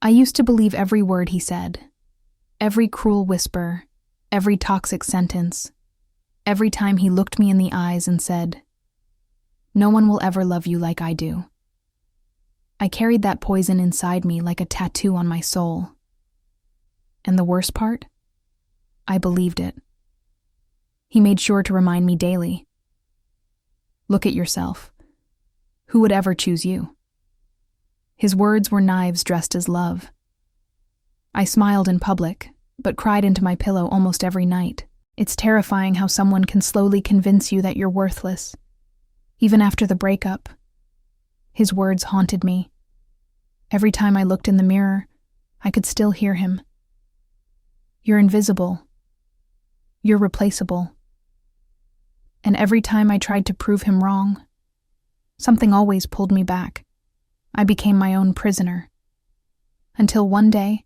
I used to believe every word he said, every cruel whisper, every toxic sentence, every time he looked me in the eyes and said, "No one will ever love you like I do." I carried that poison inside me like a tattoo on my soul. And the worst part? I believed it. He made sure to remind me daily. Look at yourself. Who would ever choose you? His words were knives dressed as love. I smiled in public, but cried into my pillow almost every night. It's terrifying how someone can slowly convince you that you're worthless. Even after the breakup, his words haunted me. Every time I looked in the mirror, I could still hear him. You're invisible. You're replaceable. And every time I tried to prove him wrong, something always pulled me back. I became my own prisoner. Until one day,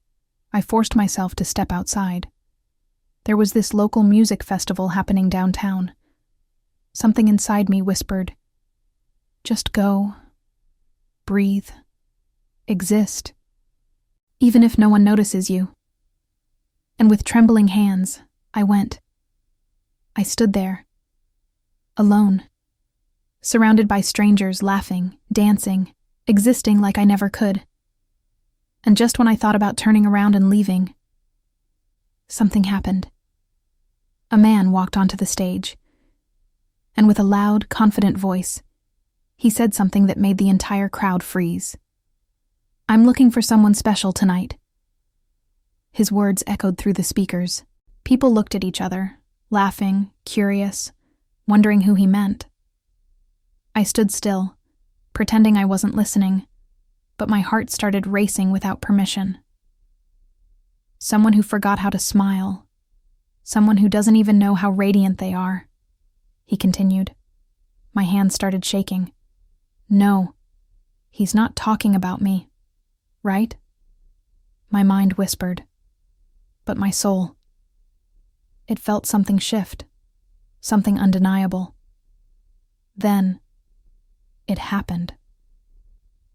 I forced myself to step outside. There was this local music festival happening downtown. Something inside me whispered, "Just go, breathe, exist, even if no one notices you." And with trembling hands, I went. I stood there, alone, surrounded by strangers laughing, dancing, existing like I never could. And just when I thought about turning around and leaving, something happened. A man walked onto the stage, and with a loud, confident voice, he said something that made the entire crowd freeze. "I'm looking for someone special tonight." His words echoed through the speakers. People looked at each other, laughing, curious, wondering who he meant. I stood still, pretending I wasn't listening, but my heart started racing without permission. Someone who forgot how to smile. Someone who doesn't even know how radiant they are, he continued. My hands started shaking. No, he's not talking about me, right? My mind whispered. But my soul. It felt something shift, something undeniable. Then, it happened.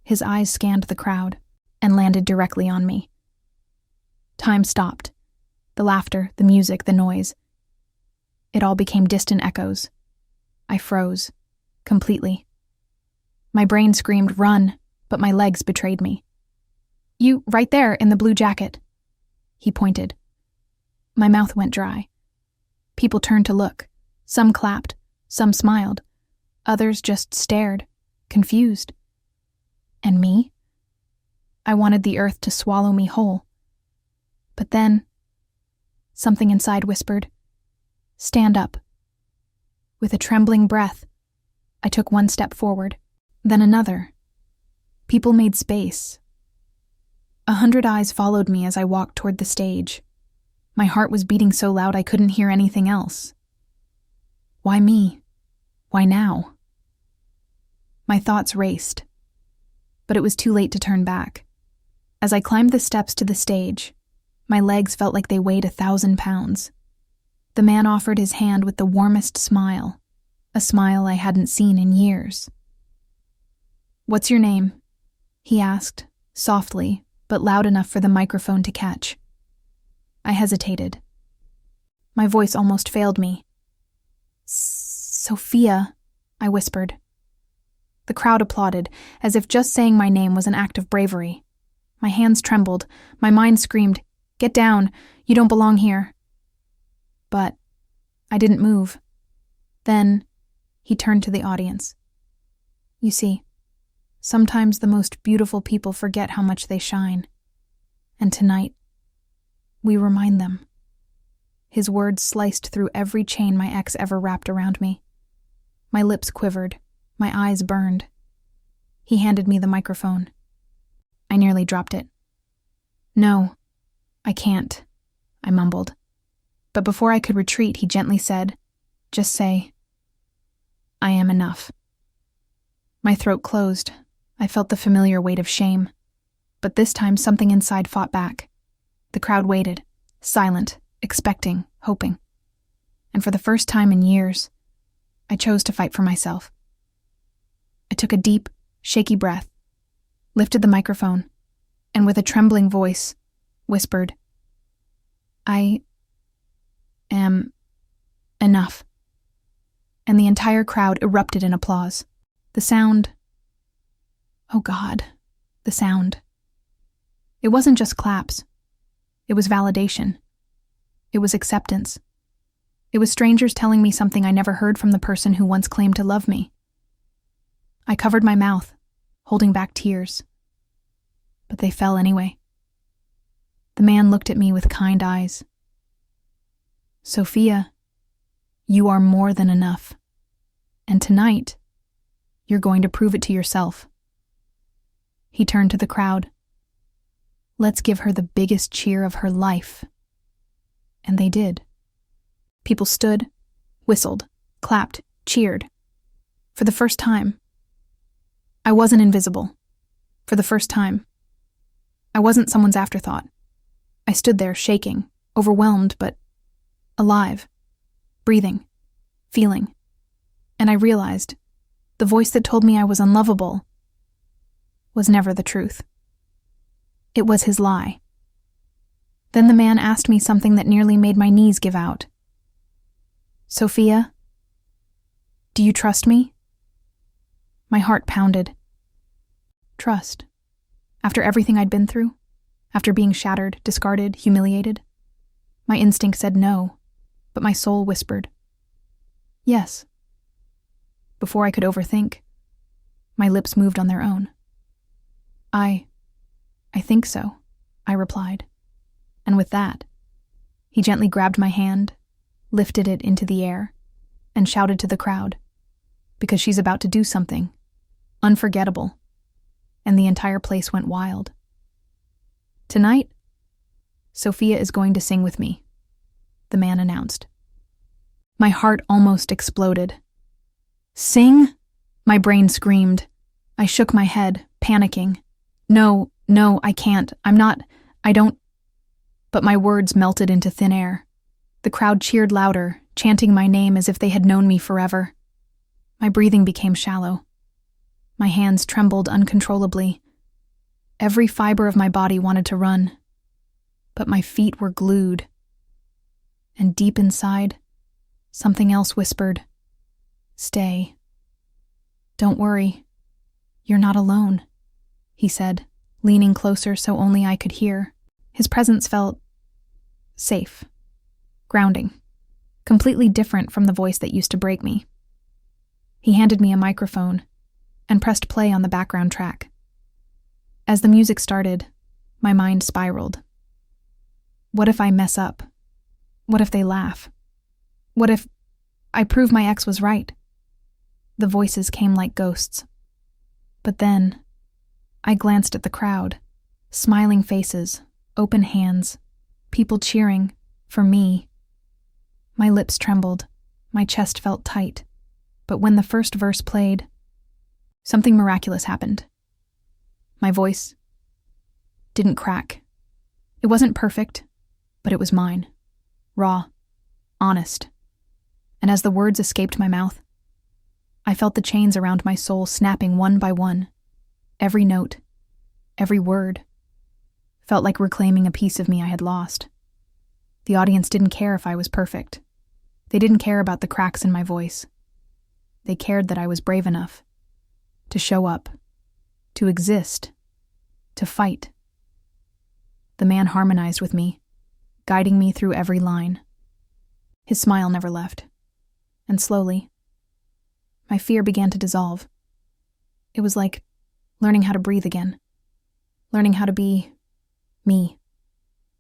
His eyes scanned the crowd and landed directly on me. Time stopped. The laughter, the music, the noise. It all became distant echoes. I froze, completely. My brain screamed, "Run," but my legs betrayed me. "You, right there, in the blue jacket." He pointed. My mouth went dry. People turned to look. Some clapped, some smiled. Others just stared, confused. And me? I wanted the earth to swallow me whole. But then, something inside whispered, "Stand up." With a trembling breath, I took one step forward, then another. People made space. 100 eyes followed me as I walked toward the stage. My heart was beating so loud I couldn't hear anything else. Why me? Why now? My thoughts raced, but it was too late to turn back. As I climbed the steps to the stage, my legs felt like they weighed 1,000 pounds. The man offered his hand with the warmest smile, a smile I hadn't seen in years. "What's your name?" he asked, softly, but loud enough for the microphone to catch. I hesitated. My voice almost failed me. "Sophia," I whispered. The crowd applauded, as if just saying my name was an act of bravery. My hands trembled, my mind screamed, "Get down, you don't belong here." But I didn't move. Then he turned to the audience. "You see, sometimes the most beautiful people forget how much they shine. And tonight, we remind them." His words sliced through every chain my ex ever wrapped around me. My lips quivered, my eyes burned. He handed me the microphone. I nearly dropped it. "No, I can't," I mumbled. But before I could retreat, he gently said, "Just say, I am enough." My throat closed. I felt the familiar weight of shame. But this time something inside fought back. The crowd waited, silent, expecting, hoping. And for the first time in years, I chose to fight for myself. I took a deep, shaky breath, lifted the microphone, and with a trembling voice, whispered, "I am enough." And the entire crowd erupted in applause. The sound, oh God, the sound. It wasn't just claps. It was validation. It was acceptance. It was strangers telling me something I never heard from the person who once claimed to love me. I covered my mouth, holding back tears. But they fell anyway. The man looked at me with kind eyes. "Sophia, you are more than enough. And tonight, you're going to prove it to yourself." He turned to the crowd. "Let's give her the biggest cheer of her life." And they did. People stood, whistled, clapped, cheered. For the first time, I wasn't invisible. For the first time, I wasn't someone's afterthought. I stood there shaking, overwhelmed, but alive, breathing, feeling. And I realized the voice that told me I was unlovable was never the truth. It was his lie. Then the man asked me something that nearly made my knees give out. "Sophia, do you trust me?" My heart pounded. Trust? After everything I'd been through? After being shattered, discarded, humiliated? My instinct said no, but my soul whispered, yes. Before I could overthink, my lips moved on their own. I think so," I replied. And with that, he gently grabbed my hand, lifted it into the air, and shouted to the crowd, "Because she's about to do something unforgettable." And the entire place went wild. "Tonight, Sophia is going to sing with me," the man announced. My heart almost exploded. "Sing?" My brain screamed. I shook my head, panicking. No, I can't. I don't. But my words melted into thin air. The crowd cheered louder, chanting my name as if they had known me forever. My breathing became shallow. My hands trembled uncontrollably. Every fiber of my body wanted to run, but my feet were glued. And deep inside, something else whispered, "Stay. Don't worry. You're not alone," he said, leaning closer so only I could hear. His presence felt safe, grounding, completely different from the voice that used to break me. He handed me a microphone and pressed play on the background track. As the music started, my mind spiraled. What if I mess up? What if they laugh? What if I prove my ex was right? The voices came like ghosts. But then, I glanced at the crowd, smiling faces, open hands, people cheering, for me. My lips trembled, my chest felt tight, but when the first verse played, something miraculous happened. My voice didn't crack. It wasn't perfect, but it was mine, raw, honest. And as the words escaped my mouth, I felt the chains around my soul snapping one by one. Every note, every word, felt like reclaiming a piece of me I had lost. The audience didn't care if I was perfect. They didn't care about the cracks in my voice. They cared that I was brave enough to show up, to exist, to fight. The man harmonized with me, guiding me through every line. His smile never left. And slowly, my fear began to dissolve. It was like learning how to breathe again. Learning how to be me.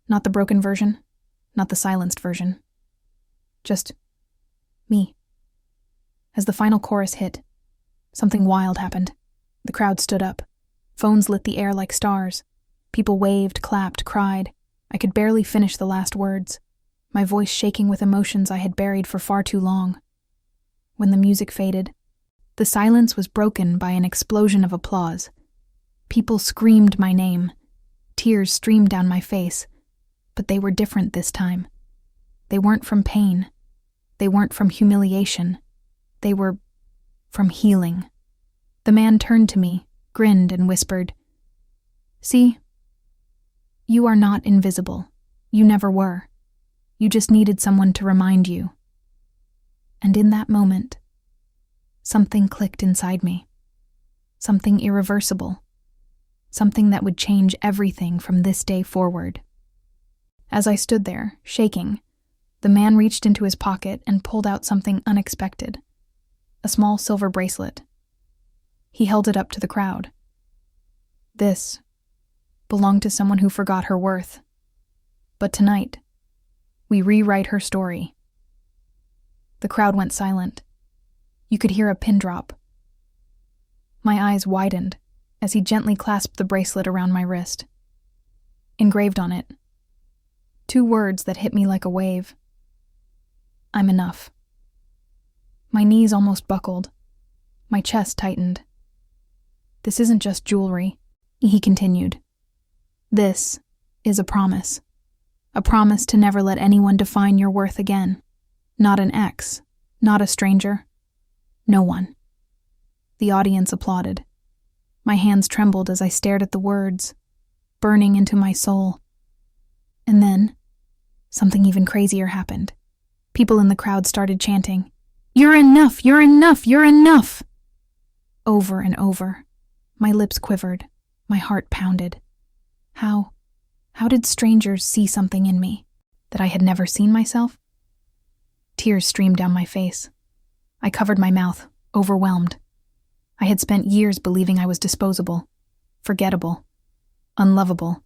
Not the broken version, not the silenced version. Just me. As the final chorus hit, something wild happened. The crowd stood up. Phones lit the air like stars. People waved, clapped, cried. I could barely finish the last words, my voice shaking with emotions I had buried for far too long. When the music faded, the silence was broken by an explosion of applause. People screamed my name. Tears streamed down my face, but they were different this time. They weren't from pain. They weren't from humiliation. They were from healing. The man turned to me, grinned, and whispered, "See, You are not invisible. You never were. You just needed someone to remind you. And in that moment, something clicked inside me. Something irreversible. Something that would change everything from this day forward. As I stood there, shaking, the man reached into his pocket and pulled out something unexpected. A small silver bracelet. He held it up to the crowd. This belonged to someone who forgot her worth. But tonight, we rewrite her story. The crowd went silent. You could hear a pin drop. My eyes widened as he gently clasped the bracelet around my wrist. Engraved on it, 2 words that hit me like a wave. I'm enough. My knees almost buckled. My chest tightened. This isn't just jewelry, he continued. This is a promise. A promise to never let anyone define your worth again. Not an ex, not a stranger. No one. The audience applauded. My hands trembled as I stared at the words, burning into my soul. And then, something even crazier happened. People in the crowd started chanting, "You're enough! You're enough! You're enough!" Over and over. My lips quivered. My heart pounded. How did strangers see something in me that I had never seen myself? Tears streamed down my face. I covered my mouth, overwhelmed. I had spent years believing I was disposable, forgettable, unlovable.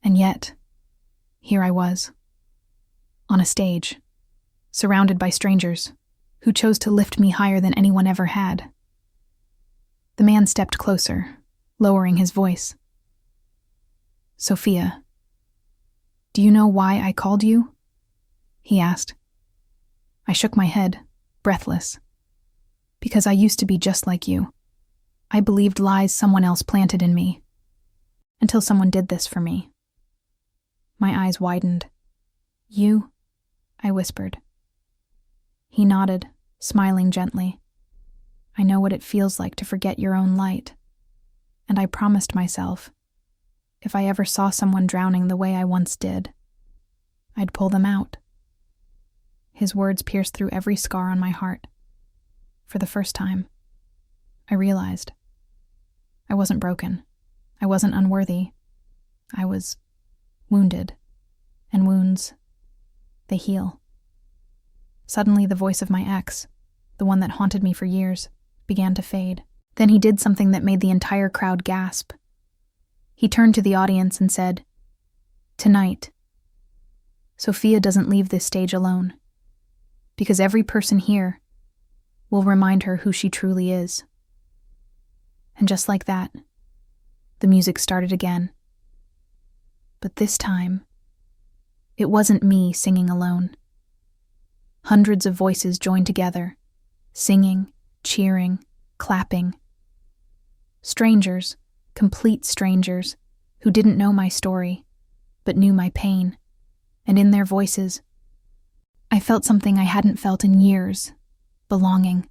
And yet, here I was, on a stage, surrounded by strangers who chose to lift me higher than anyone ever had. The man stepped closer, lowering his voice. "Sophia, do you know why I called you?" he asked. I shook my head, breathless. Because I used to be just like you. I believed lies someone else planted in me. Until someone did this for me. My eyes widened. "You?" I whispered. He nodded, smiling gently. "I know what it feels like to forget your own light. And I promised myself, if I ever saw someone drowning the way I once did, I'd pull them out." His words pierced through every scar on my heart. For the first time, I realized I wasn't broken. I wasn't unworthy. I was wounded. And wounds, they heal. Suddenly, the voice of my ex, the one that haunted me for years, began to fade. Then he did something that made the entire crowd gasp. He turned to the audience and said, "Tonight, Sophia doesn't leave this stage alone, because every person here will remind her who she truly is." And just like that, the music started again. But this time, it wasn't me singing alone. Hundreds of voices joined together, singing, cheering, clapping. Strangers, complete strangers, who didn't know my story, but knew my pain. And in their voices, I felt something I hadn't felt in years, belonging.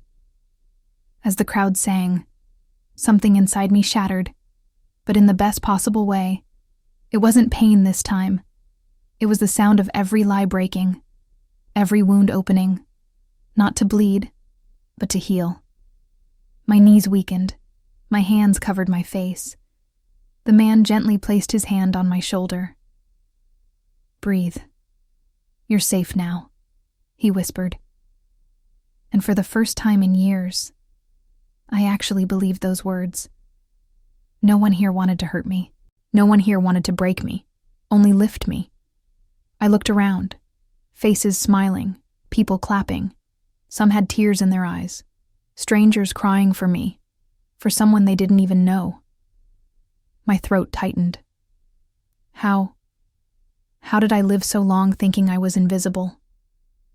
As the crowd sang, something inside me shattered, but in the best possible way. It wasn't pain this time. It was the sound of every lie breaking, every wound opening, not to bleed, but to heal. My knees weakened. My hands covered my face. The man gently placed his hand on my shoulder. "Breathe. You're safe now," he whispered. And for the first time in years, I actually believed those words. No one here wanted to hurt me. No one here wanted to break me, only lift me. I looked around, faces smiling, people clapping. Some had tears in their eyes, strangers crying for me, for someone they didn't even know. My throat tightened. How did I live so long thinking I was invisible?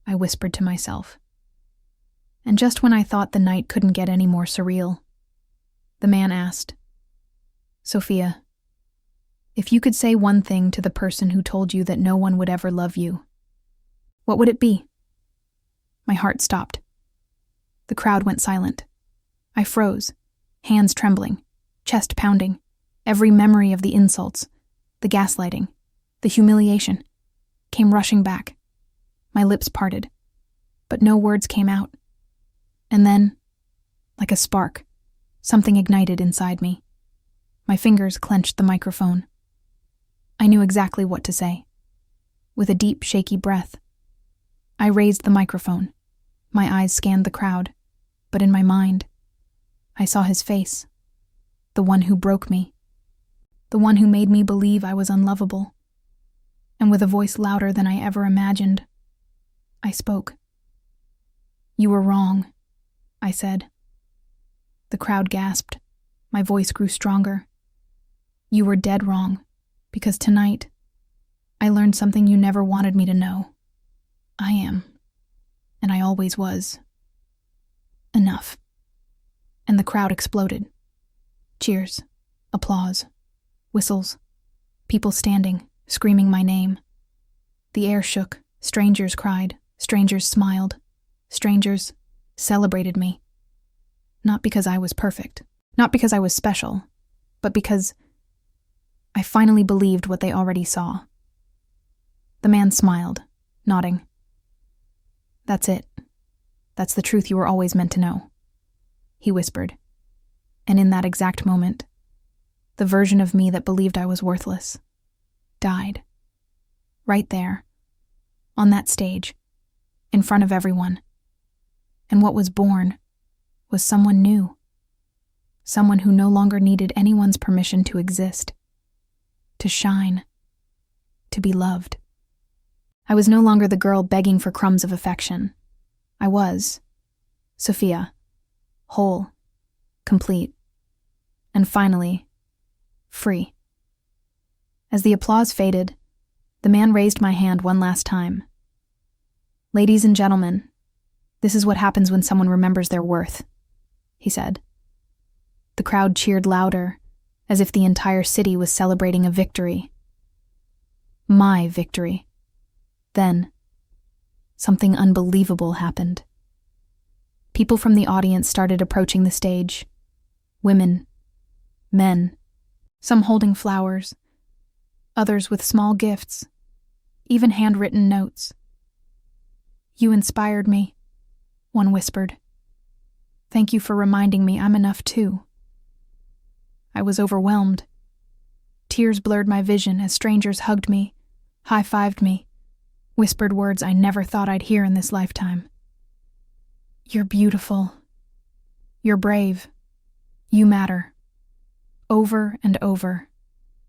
I whispered to myself. And just when I thought the night couldn't get any more surreal, the man asked, "Sophia, if you could say one thing to the person who told you that no one would ever love you, what would it be?" My heart stopped. The crowd went silent. I froze, hands trembling, chest pounding, every memory of the insults, The gaslighting, the humiliation, came rushing back. My lips parted, but no words came out. And then, like a spark, something ignited inside me. My fingers clenched the microphone. I knew exactly what to say. With a deep, shaky breath, I raised the microphone. My eyes scanned the crowd, but in my mind, I saw his face. The one who broke me. The one who made me believe I was unlovable. And with a voice louder than I ever imagined, I spoke. "You were wrong," I said. The crowd gasped. My voice grew stronger. "You were dead wrong, because tonight, I learned something you never wanted me to know. I am, and I always was, enough." And the crowd exploded. Cheers, applause, whistles, people standing, screaming my name. The air shook, strangers cried, strangers smiled, strangers celebrated me. Not because I was perfect, not because I was special, but because I finally believed what they already saw. The man smiled, nodding. "That's it. That's the truth you were always meant to know," he whispered. And in that exact moment, the version of me that believed I was worthless died. Right there, on that stage, in front of everyone. And what was born was someone new. Someone who no longer needed anyone's permission to exist, to shine, to be loved. I was no longer the girl begging for crumbs of affection. I was Sophia, whole, complete, and finally, free. As the applause faded, the man raised my hand one last time. "Ladies and gentlemen, this is what happens when someone remembers their worth," he said. The crowd cheered louder, as if the entire city was celebrating a victory. My victory. Then, something unbelievable happened. People from the audience started approaching the stage. Women, men, some holding flowers, others with small gifts, even handwritten notes. "You inspired me," one whispered. "Thank you for reminding me I'm enough too." I was overwhelmed. Tears blurred my vision as strangers hugged me, high-fived me, whispered words I never thought I'd hear in this lifetime. "You're beautiful. You're brave. You matter." Over and over,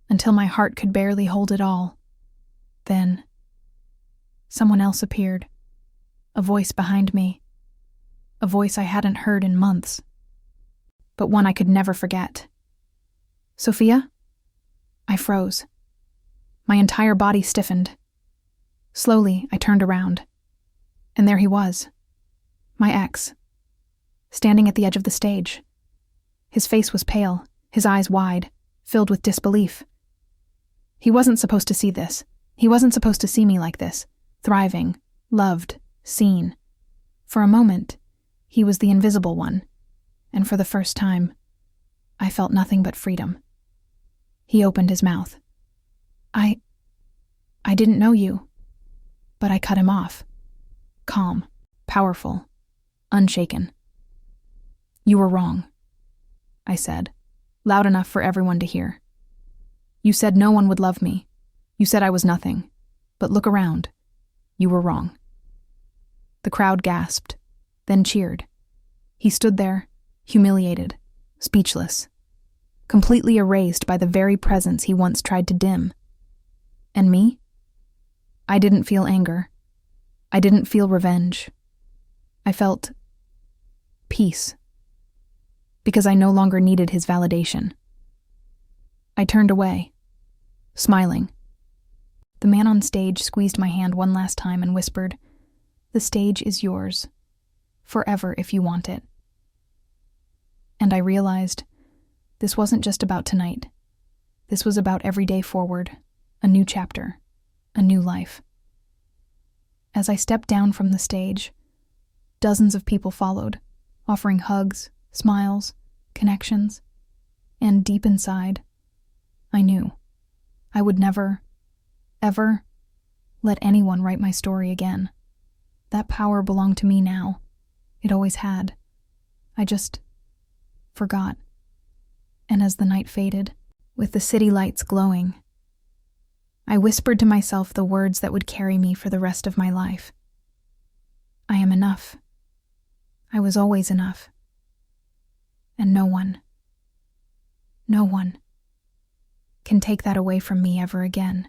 until my heart could barely hold it all. Then, someone else appeared, a voice behind me, a voice I hadn't heard in months, but one I could never forget. "Sophia?" I froze. My entire body stiffened. Slowly, I turned around, and there he was, my ex, standing at the edge of the stage. His face was pale, his eyes wide, filled with disbelief. He wasn't supposed to see this. He wasn't supposed to see me like this, thriving, loved, seen. For a moment, he was the invisible one, and for the first time, I felt nothing but freedom. He opened his mouth. I didn't know you." But I cut him off. Calm, powerful, unshaken. "You were wrong," I said, loud enough for everyone to hear. "You said no one would love me. You said I was nothing. But look around. You were wrong." The crowd gasped, then cheered. He stood there, humiliated, speechless, completely erased by the very presence he once tried to dim. And me? I didn't feel anger. I didn't feel revenge. I felt peace, because I no longer needed his validation. I turned away, smiling. The man on stage squeezed my hand one last time and whispered, "The stage is yours, forever if you want it." And I realized this wasn't just about tonight. This was about every day forward, a new chapter, a new life. As I stepped down from the stage, dozens of people followed, offering hugs, smiles, connections, and deep inside, I knew I would never, ever let anyone write my story again. That power belonged to me now. It always had. I just forgot. And as the night faded, with the city lights glowing, I whispered to myself the words that would carry me for the rest of my life. I am enough. I was always enough. And no one can take that away from me ever again.